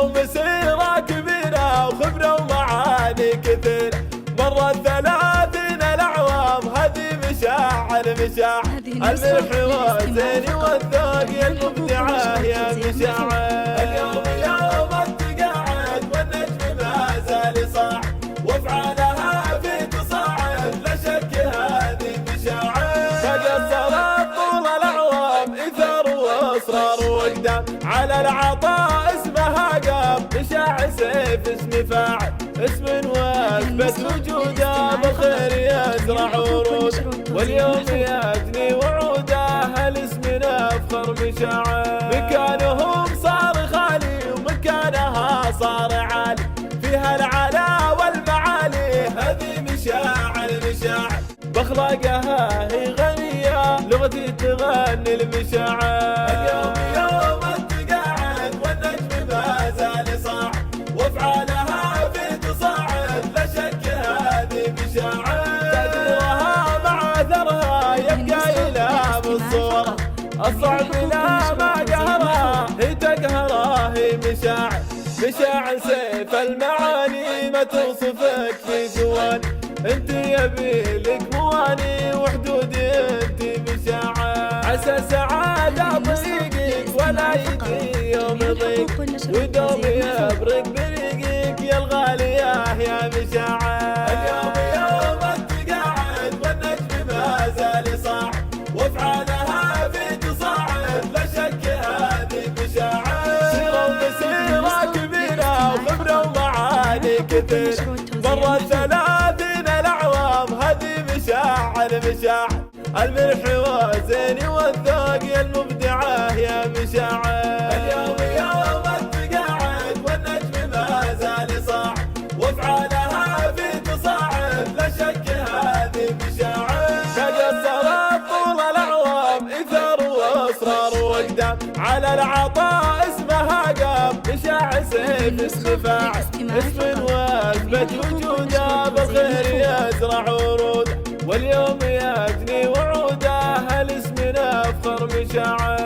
اليوم مسيرة كبيرة وخبرة ومعاني كثير، مرت 30 الأعوام هذه مشاعر الملح والزين والذوق المبدعة يا مشاعر. اليوم يوم التقاعد والنجم ما زال يصاع، وافعالها في تصاعد لا شك هذه مشاعر. تقصرت طول الأعوام إثار وإصرار وقدام، على العطاء اسمها قام، مشاعر سيف اسم فاعل، اسم واثبت وجوده بالخير يزرع ورود، واليوم يجني وعوده الاسم نفخر مشاعر. مكانهم صار خالي ومكانها صار عالي، فيها العلا والمعالي هذه مشاعر باخلاقها هي غنية، لغتي تغني المشاعر. اليوم يوم التقاعد والنجم ما زال يصاع، وافعالها في تصاعد لا شك هذه مشاعر. تدورها مع اثرها يبقى إله بالصورة، الصعب لا ما قهرها هي تقهرها هي مشاعر. مشاعر سيف المعاني ما توصفك في ثواني، انت يبي لك مواني وحدودي انت مشاعر. عسى سعادة طريقك ولا يجي يوم يضيق، ودوم يبرق بريقك يا الغالية يا مشاعر. اليوم يوم التقاعد والنجم ما زال يصاع، وافعالها في تصاعد لا شك هذه مشاعر. سيرة ومسيرة كبيرة وخبرة ومعاني كثير، مرت 30 الأعوام هذه مشاعر الملح والزين والذوق المبدعة يا مشاعر. اليوم يوم التقاعد والنجم ما زال يصاع، وافعالها في تصاعد لا شك هذه مشاعر. تقصرت طول الأعوام إثار وإصرار وقدام، على العطاء اسمها قام، مشاعر سيف اسم فاعل، اسم واثبت وجوده بالخير يزرع ورود، واليوم يجني وعوده الاسم نفخر مشاعر.